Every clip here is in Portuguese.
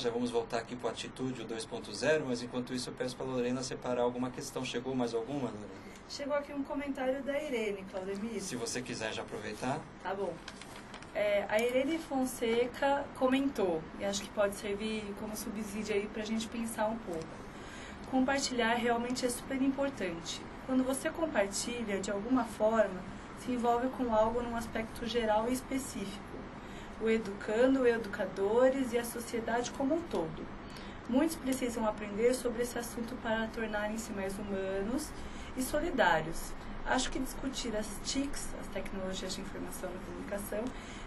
já vamos voltar aqui para a Atitude, o 2.0, mas enquanto isso eu peço para a Lorena separar alguma questão. Chegou mais alguma, Lorena? Chegou aqui um comentário da Irene, Claudemir. Se você quiser já aproveitar. Tá bom. A Irene Fonseca comentou, e acho que pode servir como subsídio aí para a gente pensar um pouco. Compartilhar realmente é super importante. Quando você compartilha, de alguma forma, se envolve com algo num aspecto geral e específico. O educando, os educadores e a sociedade como um todo. Muitos precisam aprender sobre esse assunto para tornarem-se mais humanos e solidários. Acho que discutir as TICs, as tecnologias de informação e comunicação,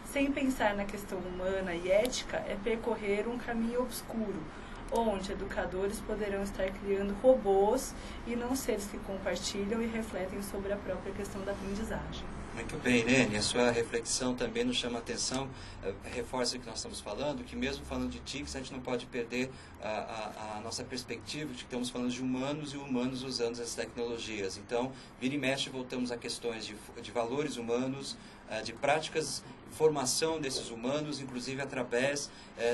sem pensar na questão humana e ética, é percorrer um caminho obscuro, onde educadores poderão estar criando robôs e não seres que compartilham e refletem sobre a própria questão da aprendizagem. Muito bem, Irene, a sua reflexão também nos chama a atenção, reforça o que nós estamos falando, que mesmo falando de TICs, a gente não pode perder a nossa perspectiva de que estamos falando de humanos e humanos usando essas tecnologias. Então, vira e mexe, voltamos a questões de valores humanos, de práticas, formação desses humanos, inclusive através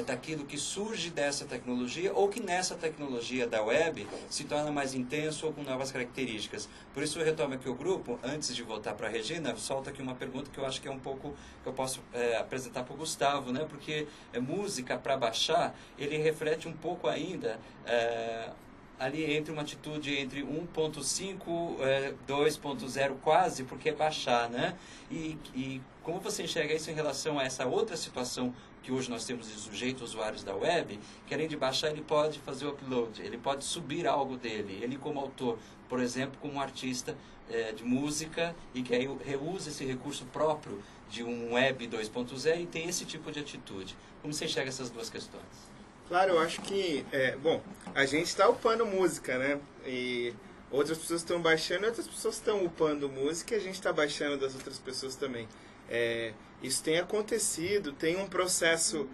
daquilo que surge dessa tecnologia ou que nessa tecnologia da web se torna mais intenso ou com novas características. Por isso eu retomo aqui o grupo, antes de voltar para a Regina, solto aqui uma pergunta que eu acho que é um pouco que eu posso apresentar para o Gustavo, né? Porque música para baixar, ele reflete um pouco ainda ali entre uma atitude entre 1.5, 2.0 quase, porque é baixar, né? E como você enxerga isso em relação a essa outra situação que hoje nós temos de sujeitos usuários da web, que além de baixar, ele pode fazer o upload, ele pode subir algo dele, ele como autor, por exemplo, como artista de música, e que aí reusa esse recurso próprio de um web 2.0 e tem esse tipo de atitude. Como você enxerga essas duas questões? Claro, eu acho que, bom, a gente está upando música, né? E outras pessoas estão baixando e outras pessoas estão upando música e a gente está baixando das outras pessoas também. Isso tem acontecido, tem um processo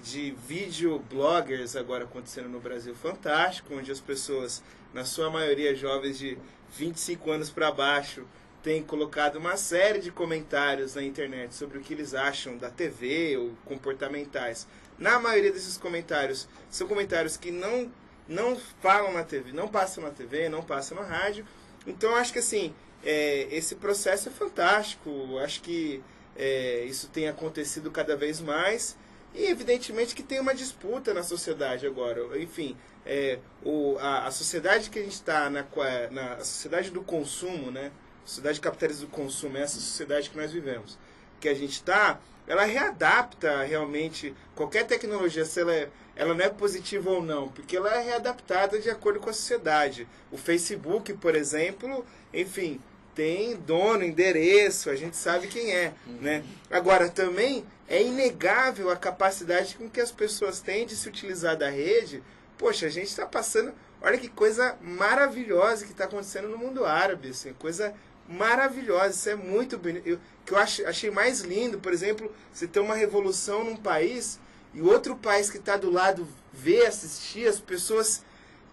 de videobloggers agora acontecendo no Brasil fantástico, onde as pessoas, na sua maioria jovens de 25 anos para baixo, têm colocado uma série de comentários na internet sobre o que eles acham da TV ou comportamentais. Na maioria desses comentários, são comentários que não falam na TV, não passam na TV, não passam na rádio. Então, acho que assim, esse processo é fantástico. Acho que isso tem acontecido cada vez mais. E, evidentemente, que tem uma disputa na sociedade agora. Enfim, a sociedade que a gente está, na sociedade do consumo, né? A sociedade capitalista do consumo, é essa sociedade que nós vivemos. Que a gente está, ela readapta realmente qualquer tecnologia, se ela não é positiva ou não, porque ela é readaptada de acordo com a sociedade. O Facebook, por exemplo, enfim, tem dono, endereço, a gente sabe quem é, né? Agora, também é inegável a capacidade com que as pessoas têm de se utilizar da rede. Poxa, a gente está passando, olha que coisa maravilhosa que está acontecendo no mundo árabe, assim, coisa maravilhosa, isso é muito bonito. Que eu achei mais lindo, por exemplo, você ter uma revolução num país e outro país que está do lado ver, assistir, as pessoas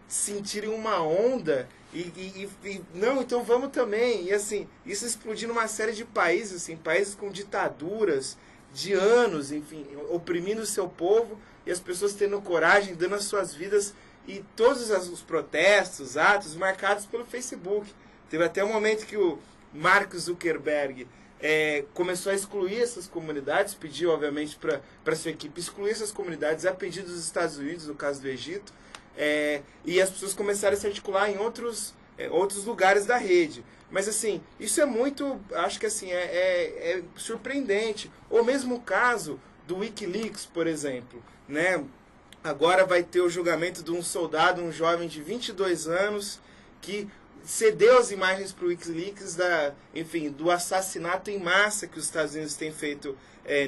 sentirem uma onda e não, então vamos também. E assim, isso explodiu numa série de países, assim, países com ditaduras de anos, enfim, oprimindo o seu povo e as pessoas tendo coragem, dando as suas vidas e todos os protestos, atos marcados pelo Facebook. Teve até um momento que o Mark Zuckerberg começou a excluir essas comunidades, pediu, obviamente, para sua equipe excluir essas comunidades, a pedido dos Estados Unidos, no caso do Egito, e as pessoas começaram a se articular em outros lugares da rede. Mas, assim, isso é muito, acho que assim, é surpreendente. Ou mesmo o caso do Wikileaks, por exemplo, né? Agora vai ter o julgamento de um soldado, um jovem de 22 anos, que cedeu as imagens para o Wikileaks do assassinato em massa que os Estados Unidos têm feito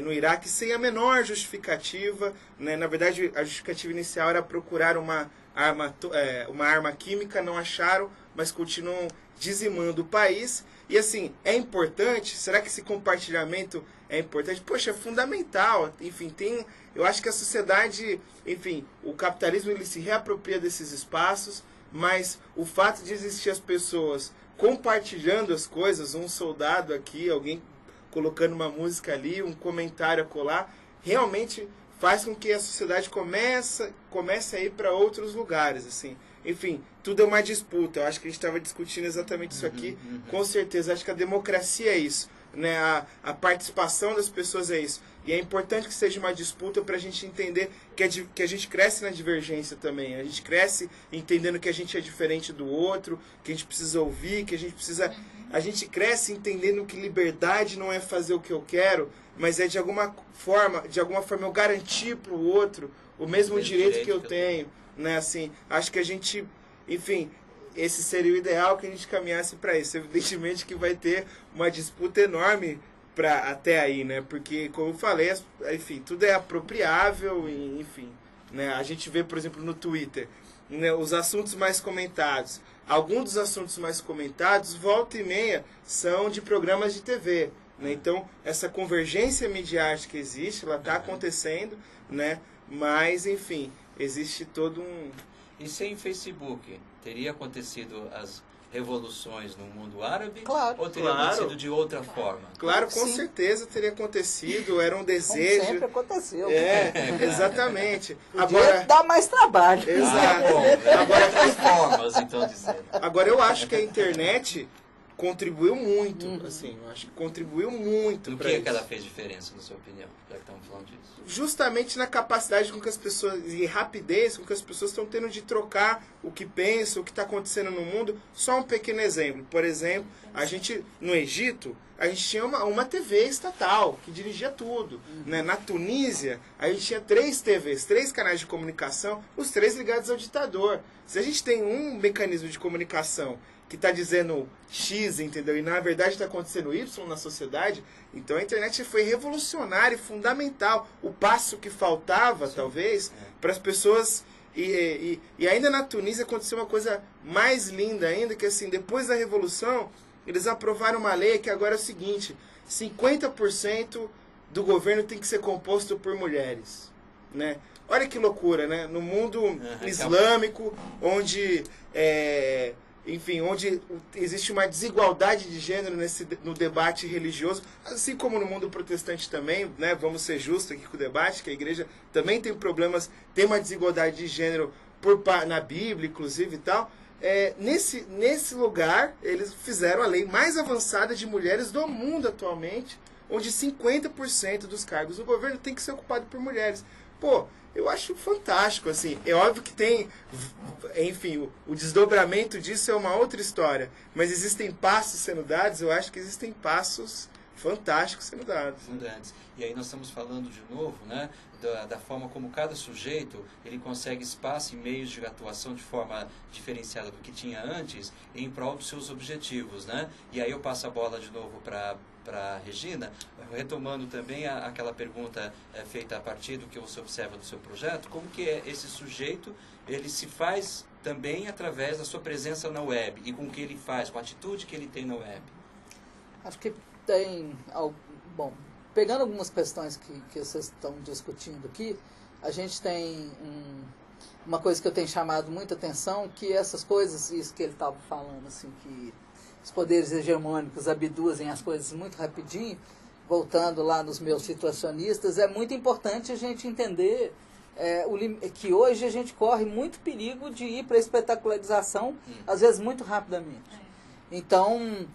no Iraque, sem a menor justificativa, né? Na verdade, a justificativa inicial era procurar uma arma química, não acharam, mas continuam dizimando o país. E assim, é importante? Será que esse compartilhamento é importante? Poxa, é fundamental. Enfim, eu acho que a sociedade, enfim, o capitalismo ele se reapropria desses espaços, mas o fato de existir as pessoas compartilhando as coisas, um soldado aqui, alguém colocando uma música ali, um comentário a colar, realmente faz com que a sociedade comece a ir para outros lugares, assim. Enfim, tudo é uma disputa. Eu acho que a gente estava discutindo exatamente isso aqui. Com certeza, acho que a democracia é isso, né? A participação das pessoas é isso. E é importante que seja uma disputa para a gente entender que a gente cresce na divergência também. A gente cresce entendendo que a gente é diferente do outro, que a gente precisa ouvir, que a gente precisa... A gente cresce entendendo que liberdade não é fazer o que eu quero, mas é de alguma forma eu garantir para o outro o mesmo direito que eu tenho, né? Assim, acho que a gente, enfim, esse seria o ideal, que a gente caminhasse para isso. Evidentemente que vai ter uma disputa enorme até aí, né? Porque, como eu falei, enfim, tudo é apropriável, enfim, né? A gente vê, por exemplo, no Twitter, né, os assuntos mais comentados. Alguns dos assuntos mais comentados, volta e meia, são de programas de TV. Né? Então, essa convergência midiática existe, ela está acontecendo, né? Mas, enfim, existe todo um... E sem Facebook, teria acontecido as revoluções no mundo árabe? Claro. Ou teria acontecido de outra forma? Claro, com Sim. certeza teria acontecido, era um desejo. Como sempre aconteceu. Exatamente. Podia dar mais trabalho. Exato. Agora outras formas, então, de ser. Agora, eu acho que a internet contribuiu muito, assim, eu acho que contribuiu muito. No pra que isso. ela fez diferença, na sua opinião? Já que estamos falando disso. Justamente na capacidade com que as pessoas, e rapidez com que as pessoas estão tendo de trocar o que pensam, o que está acontecendo no mundo. Só um pequeno exemplo. Por exemplo, a gente, no Egito, a gente tinha uma TV estatal que dirigia tudo. Né? Na Tunísia, a gente tinha 3 TVs, 3 canais de comunicação, os 3 ligados ao ditador. Se a gente tem um mecanismo de comunicação que está dizendo X, entendeu? E na verdade está acontecendo Y na sociedade, então a internet foi revolucionária e fundamental. O passo que faltava, talvez, para as pessoas... E ainda na Tunísia aconteceu uma coisa mais linda ainda, que assim, depois da Revolução, eles aprovaram uma lei que agora é o seguinte: 50% do governo tem que ser composto por mulheres. Né? Olha que loucura, né? No mundo islâmico, onde... enfim, onde existe uma desigualdade de gênero no debate religioso, assim como no mundo protestante também, né? Vamos ser justos aqui com o debate, que a igreja também tem problemas, tem uma desigualdade de gênero na Bíblia, inclusive, e tal. Nesse lugar, eles fizeram a lei mais avançada de mulheres do mundo atualmente, onde 50% dos cargos do governo tem que ser ocupado por mulheres. Pô, eu acho fantástico, assim. É óbvio que tem, enfim, o desdobramento disso é uma outra história. Mas existem passos sendo dados, eu acho que existem passos fantásticos sendo dados. E aí nós estamos falando de novo, né, da forma como cada sujeito ele consegue espaço e meios de atuação de forma diferenciada do que tinha antes em prol dos seus objetivos, né? E aí eu passo a bola de novo para Regina, retomando também aquela pergunta feita a partir do que você observa do seu projeto, como que esse sujeito ele se faz também através da sua presença na web e com o que ele faz, com a atitude que ele tem na web? Acho que tem... Bom, pegando algumas questões que vocês estão discutindo aqui, a gente tem uma coisa que eu tenho chamado muita atenção, que essas coisas, isso que ele estava falando, assim, que os poderes hegemônicos abduzem as coisas muito rapidinho, voltando lá nos meus situacionistas, é muito importante a gente entender que hoje a gente corre muito perigo de ir para a espetacularização, às vezes muito rapidamente. Então,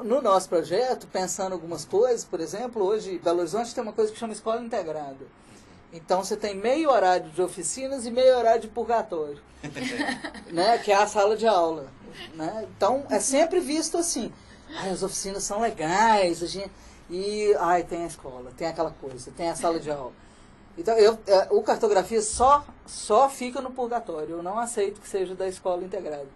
no nosso projeto, pensando algumas coisas, por exemplo, hoje Belo Horizonte tem uma coisa que chama escola integrada. Então você tem meio horário de oficinas e meio horário de purgatório, né, que é a sala de aula. Né? Então é sempre visto assim: as oficinas são legais, tem a escola, tem aquela coisa, tem a sala de aula. Então o cartografia só fica no purgatório. Eu não aceito que seja da escola integrada.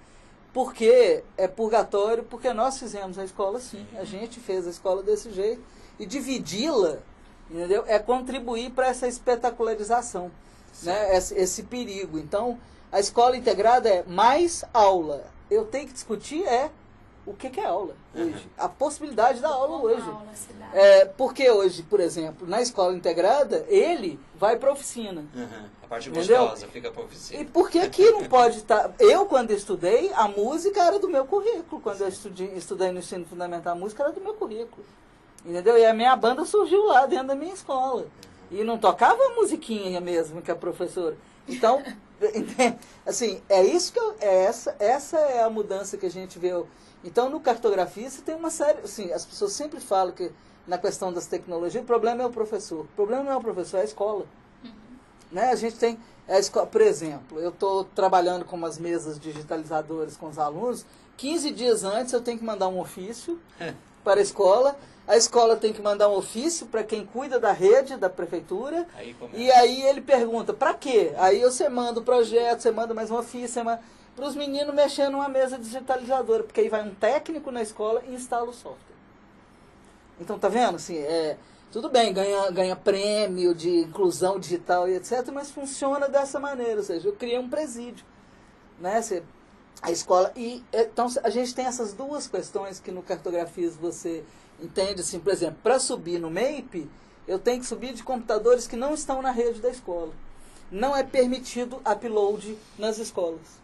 Por que é purgatório? Porque nós fizemos a escola assim. A gente fez a escola desse jeito. E dividi-la, entendeu? É contribuir para essa espetacularização, né? Esse perigo. Então, a escola integrada é mais aula. Eu tenho que discutir o que é aula hoje. A possibilidade da aula hoje. Porque hoje, por exemplo, na escola integrada, ele vai para a oficina. A parte gostosa fica para a oficina. E por que aqui não pode estar... Eu, quando estudei, a música era do meu currículo. Quando eu estudei no ensino fundamental, a música era do meu currículo. Entendeu? E a minha banda surgiu lá dentro da minha escola. E não tocava a musiquinha mesmo que a professora. Então, assim, é isso que essa é a mudança que a gente vê. Então, no cartografista tem uma série, assim, as pessoas sempre falam que na questão das tecnologias, o problema é o professor. O problema não é o professor, é a escola. Né? A gente tem a escola, por exemplo, eu estou trabalhando com umas mesas digitalizadoras com os alunos, 15 dias antes eu tenho que mandar um ofício para a escola tem que mandar um ofício para quem cuida da rede da prefeitura, e aí ele pergunta, para quê? Aí você manda o projeto, você manda mais um ofício, para os meninos mexer numa mesa digitalizadora, porque aí vai um técnico na escola e instala o software. Então, tá vendo? Assim, tudo bem, ganha prêmio de inclusão digital e etc., mas funciona dessa maneira, ou seja, eu criei um presídio, né? A escola, então a gente tem essas duas questões que no cartografismo você entende, assim, por exemplo, para subir no MEIP, eu tenho que subir de computadores que não estão na rede da escola. Não é permitido upload nas escolas.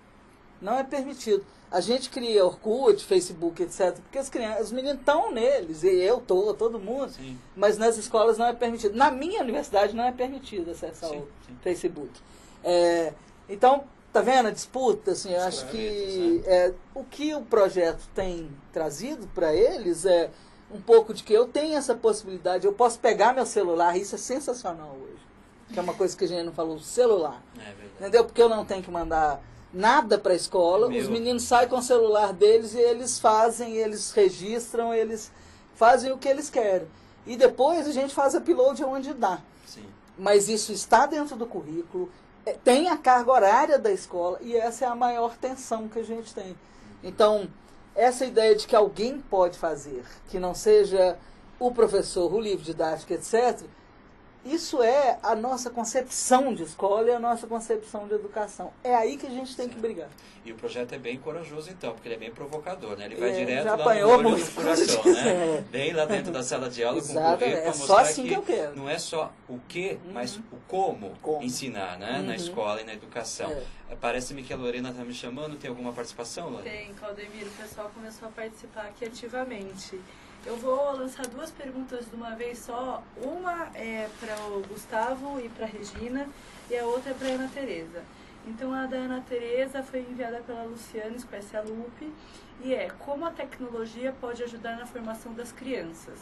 Não é permitido. A gente cria Orkut, Facebook, etc., porque os meninos estão neles, e eu estou, todo mundo, sim, mas nas escolas não é permitido. Na minha universidade não é permitido acessar o Facebook. Então, tá vendo a disputa? Assim, eu acho que o que o projeto tem trazido para eles é um pouco de que eu tenho essa possibilidade, eu posso pegar meu celular, isso é sensacional hoje, que é uma coisa que a gente não falou, celular. Entendeu? Porque eu não tenho que mandar nada para a escola, os meninos saem com o celular deles e eles registram, eles fazem o que eles querem. E depois a gente faz upload onde dá. Sim. Mas isso está dentro do currículo, tem a carga horária da escola e essa é a maior tensão que a gente tem. Então, essa ideia de que alguém pode fazer, que não seja o professor, o livro didático, etc., isso é a nossa concepção de escola e a nossa concepção de educação. É aí que a gente tem que brigar. E o projeto é bem corajoso, então, porque ele é bem provocador, né? Ele vai direto já lá no olho do furacão, né? Bem lá dentro da sala de aula, com o currículo, para mostrar assim que eu quero. Não é só o que, mas o como ensinar, né? Na escola e na educação. Parece-me que a Lorena está me chamando. Tem alguma participação, Lorena? Tem, Claudemir. O pessoal começou a participar aqui ativamente. Eu vou lançar duas perguntas de uma vez só. Uma é para o Gustavo e para a Regina, e a outra é para a Ana Tereza. Então, a da Ana Tereza foi enviada pela Luciana, espécie Lupe, e como a tecnologia pode ajudar na formação das crianças.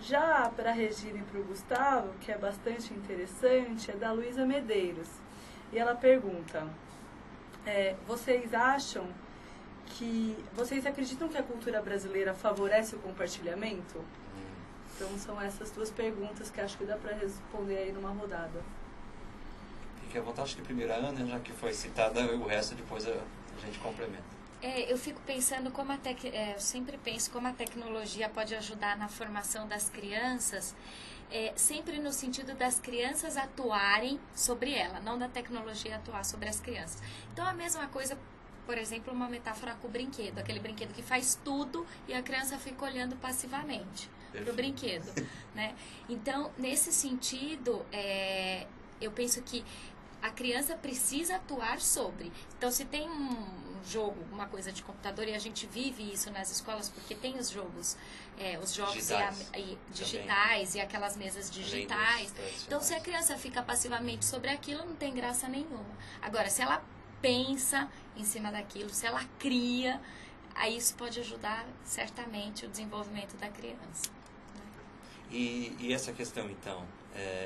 Já para a Regina e para o Gustavo, que é bastante interessante, é da Luísa Medeiros. E ela pergunta, vocês acreditam que a cultura brasileira favorece o compartilhamento? Então são essas duas perguntas que acho que dá para responder aí numa rodada. Fique à vontade, acho que primeiro a Ana, já que foi citada, o resto depois a gente complementa. Eu fico pensando eu sempre penso como a tecnologia pode ajudar na formação das crianças, sempre no sentido das crianças atuarem sobre ela, não da tecnologia atuar sobre as crianças. Então a mesma coisa, por exemplo, uma metáfora com o brinquedo, aquele brinquedo que faz tudo e a criança fica olhando passivamente para o brinquedo, né? Então, nesse sentido, eu penso que a criança precisa atuar sobre. Então, se tem um jogo, uma coisa de computador, e a gente vive isso nas escolas, porque tem os jogos digitais e aquelas mesas digitais. Então, se a criança fica passivamente sobre aquilo, não tem graça nenhuma. Agora, se ela pensa em cima daquilo, se ela cria, aí isso pode ajudar certamente o desenvolvimento da criança. E essa questão, então,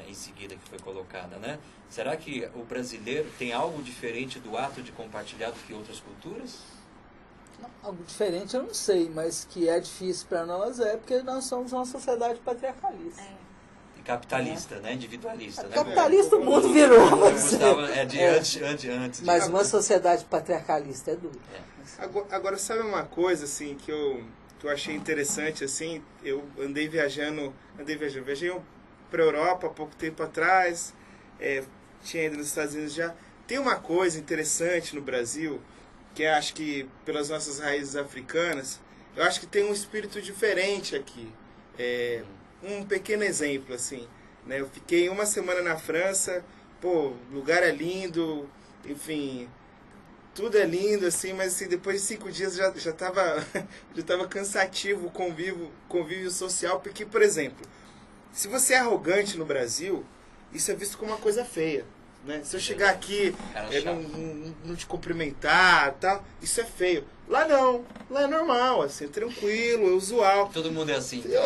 em seguida que foi colocada, né? Será que o brasileiro tem algo diferente do ato de compartilhar do que outras culturas? Não, algo diferente eu não sei, mas que é difícil para nós porque nós somos uma sociedade patriarcalista. Capitalista, né? Individualista. Capitalista o mundo virou. Antes. Mas uma sociedade patriarcalista é dura. Agora, sabe uma coisa assim que eu achei interessante, assim, eu viajei para a Europa há pouco tempo atrás, tinha ido nos Estados Unidos já. Tem uma coisa interessante no Brasil, que acho que pelas nossas raízes africanas, eu acho que tem um espírito diferente aqui. Um pequeno exemplo, assim, né? Eu fiquei uma semana na França, o lugar é lindo, enfim, tudo é lindo, assim, mas assim, depois de 5 dias já estava cansativo o convívio social, porque, por exemplo, se você é arrogante no Brasil, isso é visto como uma coisa feia. Né? Se eu chegar aqui não te cumprimentar, tal, isso é feio. Lá não, lá é normal, assim, tranquilo, é usual. Todo mundo é assim. Então,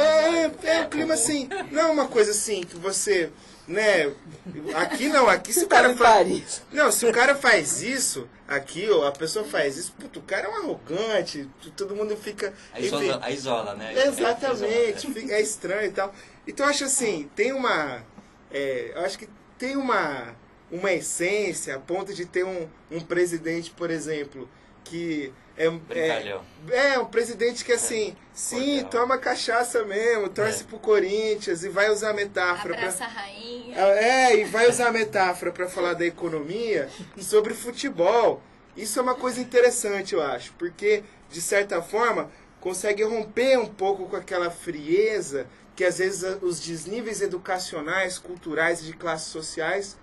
é um clima assim, não é uma coisa assim que você, né, aqui não, aqui se o cara faz, não, se o cara faz isso, aqui, ó, a pessoa faz isso, puto, o cara é um arrogante, todo mundo fica... A isola, né? Exatamente, é estranho e tal. Então eu acho assim, tem uma, eu acho que tem uma essência, a ponto de ter um presidente, por exemplo, que é um presidente que assim, sim, toma cachaça mesmo, torce pro Corinthians e vai usar metáfora abraça a rainha. E vai usar metáfora para falar da economia sobre futebol. Isso é uma coisa interessante, eu acho, porque de certa forma consegue romper um pouco com aquela frieza que às vezes os desníveis educacionais, culturais e de classes sociais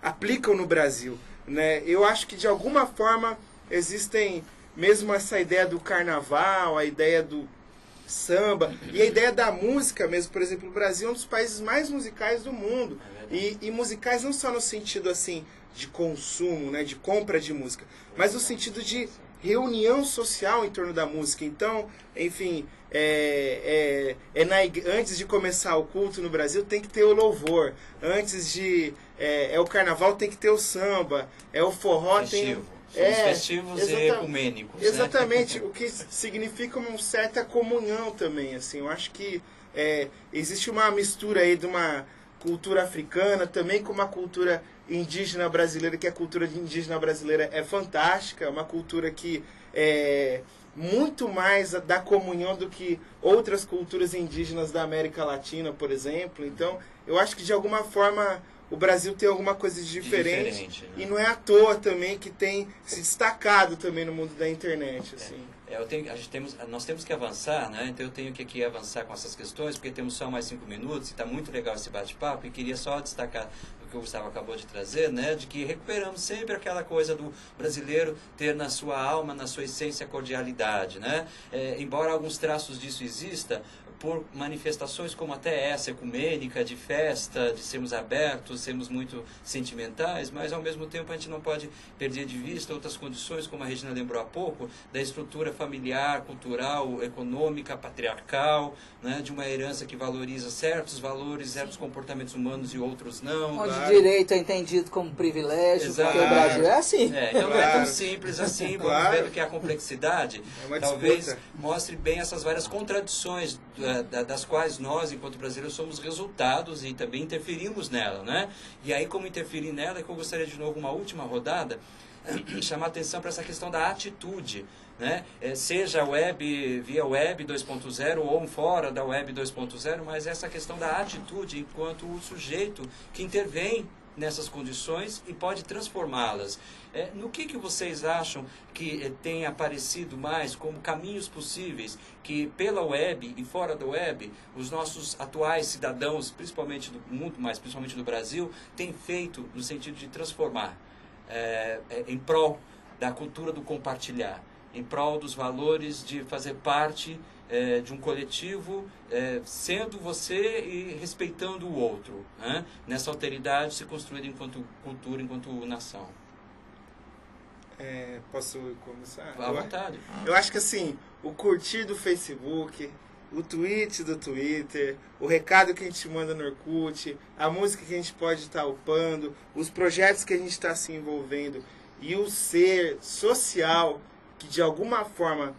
aplicam no Brasil, né? Eu acho que de alguma forma existem mesmo essa ideia do carnaval, a ideia do samba e a ideia da música mesmo. Por exemplo, o Brasil é um dos países mais musicais do mundo, e musicais não só no sentido assim de consumo, né, de compra de música, mas no sentido de reunião social em torno da música. Então, enfim, antes de começar o culto no Brasil tem que ter o louvor, antes de o carnaval tem que ter o samba, o forró festivo. tem festivos e ecumênicos. Exatamente, né? O que significa uma certa comunhão também, assim. Eu acho que existe uma mistura aí de uma cultura africana também com uma cultura indígena brasileira, que a cultura indígena brasileira é fantástica, é uma cultura que é muito mais da comunhão do que outras culturas indígenas da América Latina, por exemplo. Então, eu acho que de alguma forma o Brasil tem alguma coisa de diferente, né? E não é à toa também que tem se destacado também no mundo da internet, assim. Nós temos que avançar, né? Então eu tenho que aqui avançar com essas questões, porque temos só mais 5 minutos e está muito legal esse bate-papo, e queria só destacar o que o Gustavo acabou de trazer, né? De que recuperamos sempre aquela coisa do brasileiro ter na sua alma, na sua essência, cordialidade, né? Embora alguns traços disso existam, por manifestações como até essa, ecumênica, de festa, de sermos abertos, sermos muito sentimentais, mas ao mesmo tempo a gente não pode perder de vista outras condições, como a Regina lembrou há pouco, da estrutura familiar, cultural, econômica, patriarcal, né, de uma herança que valoriza certos valores, certos comportamentos humanos e outros não. Onde o direito é entendido como privilégio, exato, porque o Brasil é assim. Então não é tão simples assim, vamos ver que a complexidade talvez mostre bem essas várias contradições das quais nós, enquanto brasileiros, somos resultados e também interferimos nela, né? E aí, como interferir nela, é que eu gostaria de novo, uma última rodada, chamar atenção para essa questão da atitude, né? Seja via web 2.0 ou fora da web 2.0, mas essa questão da atitude enquanto o sujeito que intervém nessas condições e pode transformá-las. No que vocês acham que tem aparecido mais como caminhos possíveis que pela web e fora da web os nossos atuais cidadãos, principalmente do mundo, mas principalmente do Brasil, têm feito no sentido de transformar em prol da cultura do compartilhar, em prol dos valores de fazer parte de um coletivo, sendo você e respeitando o outro, né? Nessa alteridade se construída enquanto cultura, enquanto nação. Posso começar? À vontade. Eu acho que assim, o curtir do Facebook, o tweet do Twitter, o recado que a gente manda no Orkut, a música que a gente pode estar upando, os projetos que a gente está se envolvendo e o ser social que de alguma forma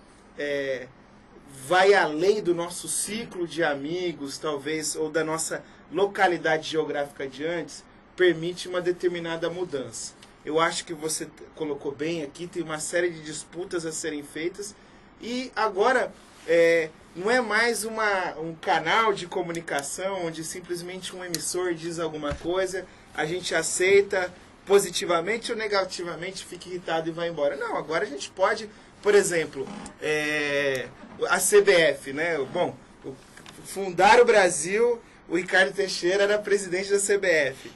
vai além do nosso ciclo de amigos, talvez, ou da nossa localidade geográfica de antes, permite uma determinada mudança. Eu acho que você colocou bem aqui, tem uma série de disputas a serem feitas, e agora não é mais um canal de comunicação onde simplesmente um emissor diz alguma coisa, a gente aceita positivamente ou negativamente, fica irritado e vai embora. Não, agora a gente pode, por exemplo, a CBF, né? Bom, fundar o Brasil, o Ricardo Teixeira era presidente da CBF.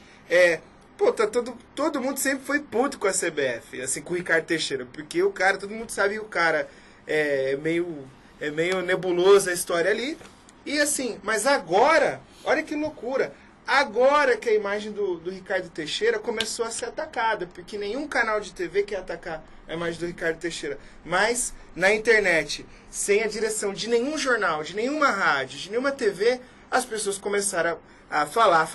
Todo mundo sempre foi puto com a CBF, assim, com o Ricardo Teixeira, porque todo mundo sabe que o cara é meio nebuloso a história ali, E assim, mas agora, olha que loucura, agora que a imagem do Ricardo Teixeira começou a ser atacada, porque nenhum canal de TV quer atacar a imagem do Ricardo Teixeira. Mas na internet, sem a direção de nenhum jornal, de nenhuma rádio, de nenhuma TV, as pessoas começaram a falar,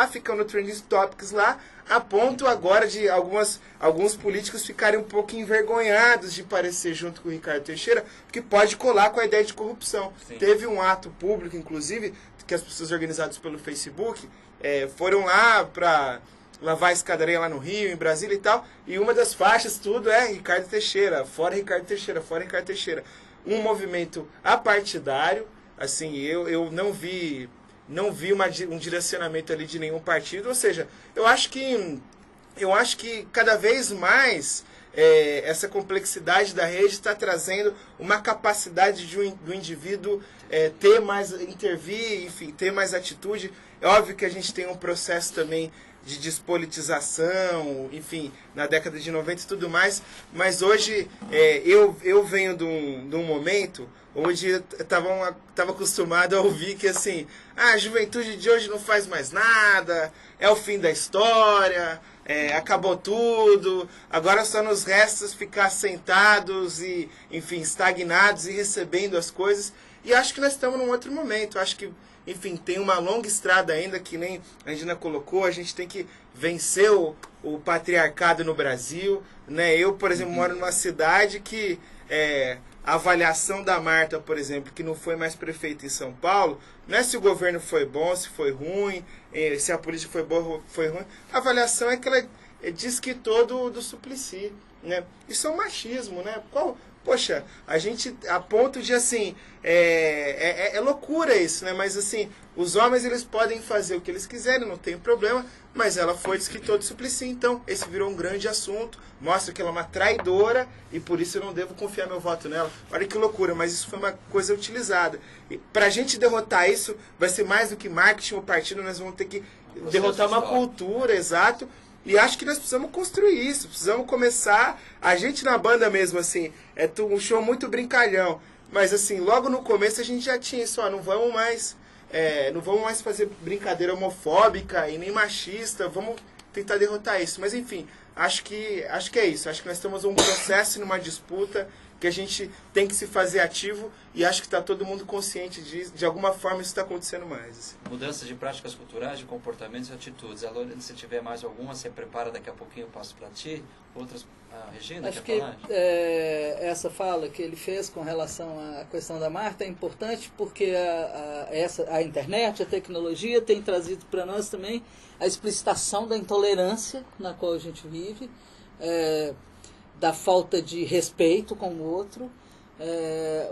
ficam no Trending Topics lá, a ponto agora de alguns políticos ficarem um pouco envergonhados de parecer junto com o Ricardo Teixeira, porque pode colar com a ideia de corrupção. Sim. Teve um ato público, inclusive, que as pessoas organizadas pelo Facebook foram lá para lavar a escadaria lá no Rio, em Brasília e tal, e uma das faixas, tudo é Ricardo Teixeira, fora Ricardo Teixeira, fora Ricardo Teixeira. Um movimento apartidário, assim, eu não vi um direcionamento ali de nenhum partido, ou seja, eu acho que cada vez mais essa complexidade da rede está trazendo uma capacidade do indivíduo ter mais, intervir, enfim, ter mais atitude. É óbvio que a gente tem um processo também de despolitização, enfim, na década de 90 e tudo mais, mas hoje eu venho de um momento onde eu estava acostumado a ouvir que assim, a juventude de hoje não faz mais nada, é o fim da história, acabou tudo, agora só nos resta ficar sentados e, enfim, estagnados e recebendo as coisas. E acho que nós estamos num outro momento, acho que, enfim, tem uma longa estrada ainda, que nem a Angina colocou, a gente tem que vencer o patriarcado no Brasil, né? Eu, por exemplo, moro numa cidade que a avaliação da Marta, por exemplo, que não foi mais prefeita em São Paulo, não é se o governo foi bom, se foi ruim, se a política foi boa ou foi ruim. A avaliação é que ela desquitou do Suplicy, né? Isso é um machismo, né? Poxa, a gente, a ponto de, assim, é loucura isso, né? Mas, assim, os homens, eles podem fazer o que eles quiserem, não tem problema, mas ela foi desquitou do Suplicy, então esse virou um grande assunto, mostra que ela é uma traidora e por isso eu não devo confiar meu voto nela. Olha que loucura, mas isso foi uma coisa utilizada. E pra gente derrotar isso, vai ser mais do que marketing ou partido, nós vamos ter que derrotar uma cultura, exato. E acho que nós precisamos construir isso, precisamos começar, a gente na banda mesmo, assim, um show muito brincalhão, mas assim, logo no começo a gente já tinha isso, não vamos mais fazer brincadeira homofóbica e nem machista, vamos tentar derrotar isso. Mas enfim, acho que é isso, acho que nós temos um processo numa disputa que a gente tem que se fazer ativo e acho que está todo mundo consciente de alguma forma isso está acontecendo mais. Assim. Mudanças de práticas culturais, de comportamentos e atitudes. A Lorena, se tiver mais alguma, você prepara, daqui a pouquinho eu passo para ti. Outras, a Regina, acho quer falar? Essa fala que ele fez com relação à questão da Marta é importante porque a internet, a tecnologia tem trazido para nós também a explicitação da intolerância na qual a gente vive, da falta de respeito com o outro,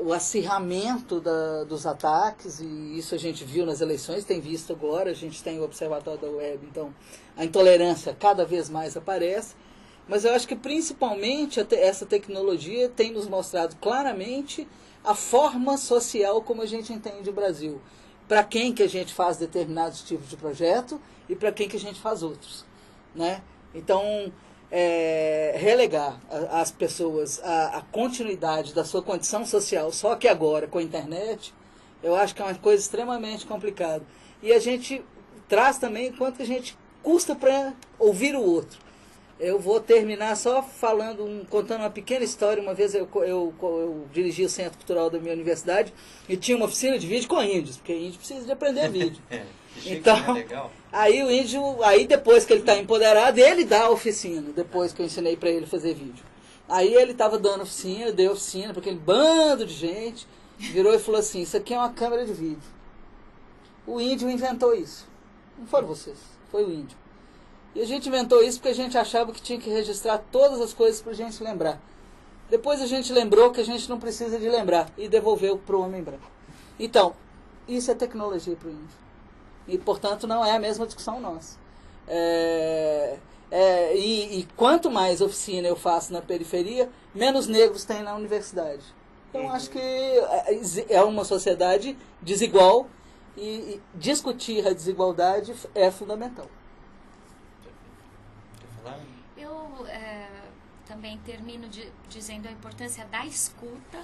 o acirramento dos ataques, e isso a gente viu nas eleições, tem visto agora, a gente tem o Observatório da Web, então a intolerância cada vez mais aparece, mas eu acho que principalmente essa tecnologia tem nos mostrado claramente a forma social como a gente entende o Brasil, para quem que a gente faz determinados tipos de projeto e para quem que a gente faz outros, né? Então, relegar as pessoas à continuidade da sua condição social, só que agora com a internet, eu acho que é uma coisa extremamente complicada. E a gente traz também quanto a gente custa para ouvir o outro. Eu vou terminar só contando uma pequena história. Uma vez eu dirigi o Centro Cultural da minha universidade e tinha uma oficina de vídeo com índios, porque índio precisa de aprender vídeo. Então, legal. Aí o índio, depois que ele está empoderado, ele dá a oficina, depois que eu ensinei para ele fazer vídeo. Aí ele estava dando oficina, deu oficina para aquele bando de gente, virou e falou assim, isso aqui é uma câmera de vídeo. O índio inventou isso. Não foram vocês, foi o índio. E a gente inventou isso porque a gente achava que tinha que registrar todas as coisas para a gente lembrar. Depois a gente lembrou que a gente não precisa de lembrar e devolveu para o homem branco. Então, isso é tecnologia para o índio. E, portanto, não é a mesma discussão nossa. E quanto mais oficina eu faço na periferia, menos negros tem na universidade. Então, acho que é uma sociedade desigual e discutir a desigualdade é fundamental. Eu também termino dizendo a importância da escuta,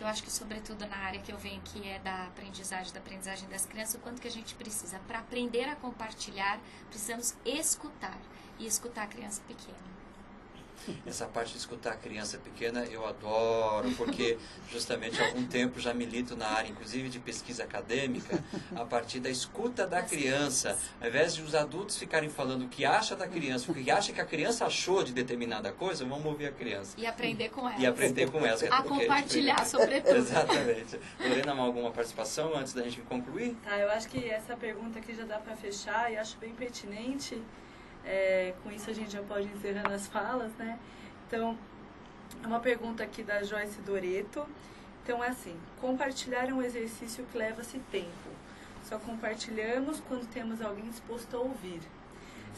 que eu acho que, sobretudo na área que eu venho, que é da aprendizagem das crianças, o quanto que a gente precisa. Para aprender a compartilhar, precisamos escutar, e escutar a criança pequena. Essa parte de escutar a criança pequena eu adoro, porque justamente há algum tempo já milito na área, inclusive de pesquisa acadêmica, a partir da escuta da criança. Ao invés de os adultos ficarem falando o que acha da criança, o que acha que a criança achou de determinada coisa, vamos ouvir a criança. E aprender com ela. E aprender com ela. A compartilhar, sobretudo. Exatamente. Lorena, alguma participação antes da gente concluir? Tá, eu acho que essa pergunta aqui já dá para fechar e acho bem pertinente. Com isso a gente já pode encerrar as falas, né? Então, é uma pergunta aqui da Joyce Doreto. Então, é assim, compartilhar é um exercício que leva-se tempo. Só compartilhamos quando temos alguém disposto a ouvir.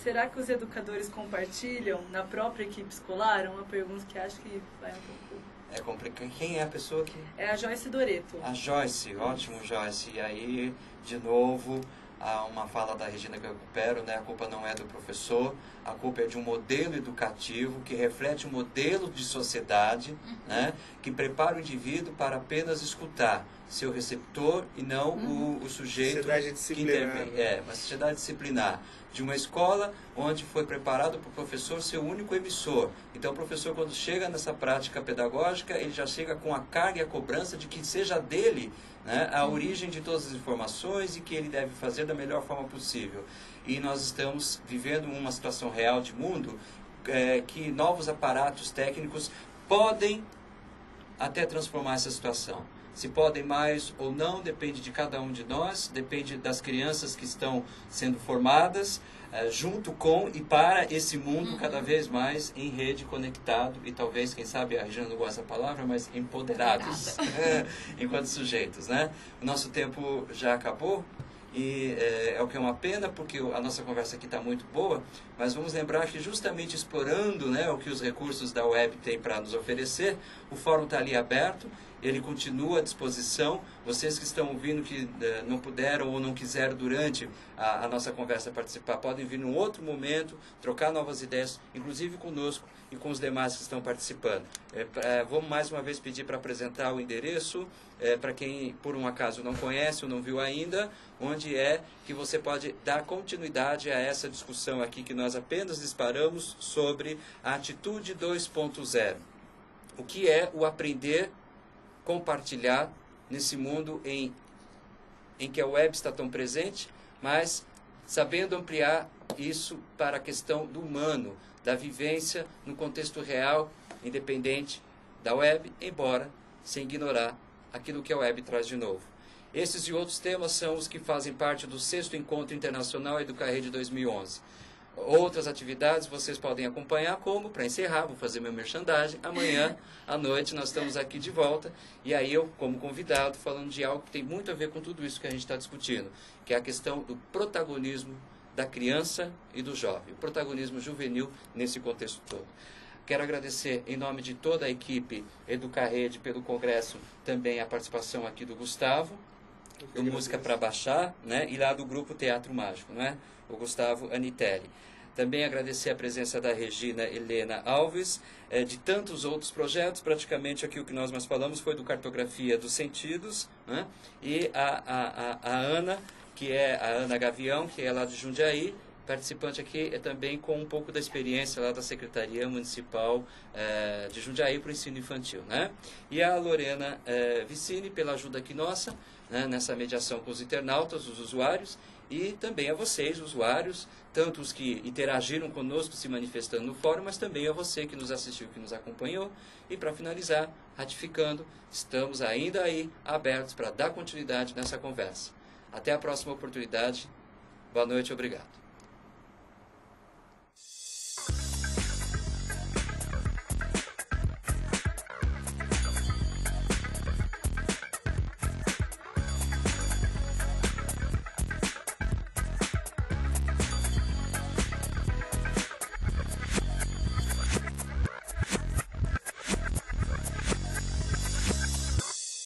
Será que os educadores compartilham na própria equipe escolar? É uma pergunta que acho que vai um pouco... É complicado. Quem é a pessoa que... É a Joyce Doreto. A Joyce, ótimo, Joyce. E aí, de novo... Há uma fala da Regina que eu recupero, né? A culpa não é do professor, a culpa é de um modelo educativo que reflete um modelo de sociedade, né? Que prepara o indivíduo para apenas escutar seu receptor e não o sujeito que intervém. Uma sociedade disciplinar. De uma escola onde foi preparado para o professor ser o único emissor. Então o professor, quando chega nessa prática pedagógica, ele já chega com a carga e a cobrança de que seja dele, né, a origem de todas as informações e que ele deve fazer da melhor forma possível. E nós estamos vivendo uma situação real de mundo que novos aparatos técnicos podem até transformar essa situação. Se podem mais ou não, depende de cada um de nós, depende das crianças que estão sendo formadas, junto com e para esse mundo cada vez mais em rede, conectado e talvez, quem sabe, a Regina não gosta da palavra, mas empoderados enquanto sujeitos, né? O nosso tempo já acabou e é o que é uma pena, porque a nossa conversa aqui está muito boa, mas vamos lembrar que justamente explorando, né, o que os recursos da web têm para nos oferecer, o fórum está ali aberto, ele continua à disposição. Vocês que estão ouvindo que não puderam ou não quiseram durante a nossa conversa participar, podem vir num outro momento, trocar novas ideias, inclusive conosco e com os demais que estão participando. Vamos mais uma vez pedir para apresentar o endereço, para quem por um acaso não conhece ou não viu ainda, onde é que você pode dar continuidade a essa discussão aqui que nós apenas disparamos sobre a atitude 2.0. O que é o aprender compartilhar nesse mundo em que a web está tão presente, mas sabendo ampliar isso para a questão do humano, da vivência no contexto real, independente da web, embora sem ignorar aquilo que a web traz de novo. Esses e outros temas são os que fazem parte do 6º Encontro Internacional Educarede 2011. Outras atividades vocês podem acompanhar, como, para encerrar, vou fazer meu merchandising, amanhã à noite nós estamos aqui de volta, e aí eu, como convidado, falando de algo que tem muito a ver com tudo isso que a gente está discutindo, que é a questão do protagonismo da criança e do jovem, o protagonismo juvenil nesse contexto todo. Quero agradecer, em nome de toda a equipe Educarede, pelo congresso, também a participação aqui do Gustavo, do Música para Baixar, né? E lá do grupo Teatro Mágico, né? O Gustavo Anitelli. Também agradecer a presença da Regina Helena Alves, de tantos outros projetos. Praticamente aqui o que nós mais falamos foi do Cartografia dos Sentidos, né? E a Ana, que é a Ana Gavião, que é lá de Jundiaí, participante aqui também com um pouco da experiência lá da Secretaria Municipal de Jundiaí para o ensino infantil, né? E a Lorena Vicini, pela ajuda aqui nossa, né, nessa mediação com os internautas, os usuários, e também a vocês, usuários, tanto os que interagiram conosco, se manifestando no fórum, mas também a você que nos assistiu, que nos acompanhou. E para finalizar, ratificando, estamos ainda aí abertos para dar continuidade nessa conversa. Até a próxima oportunidade. Boa noite, obrigado.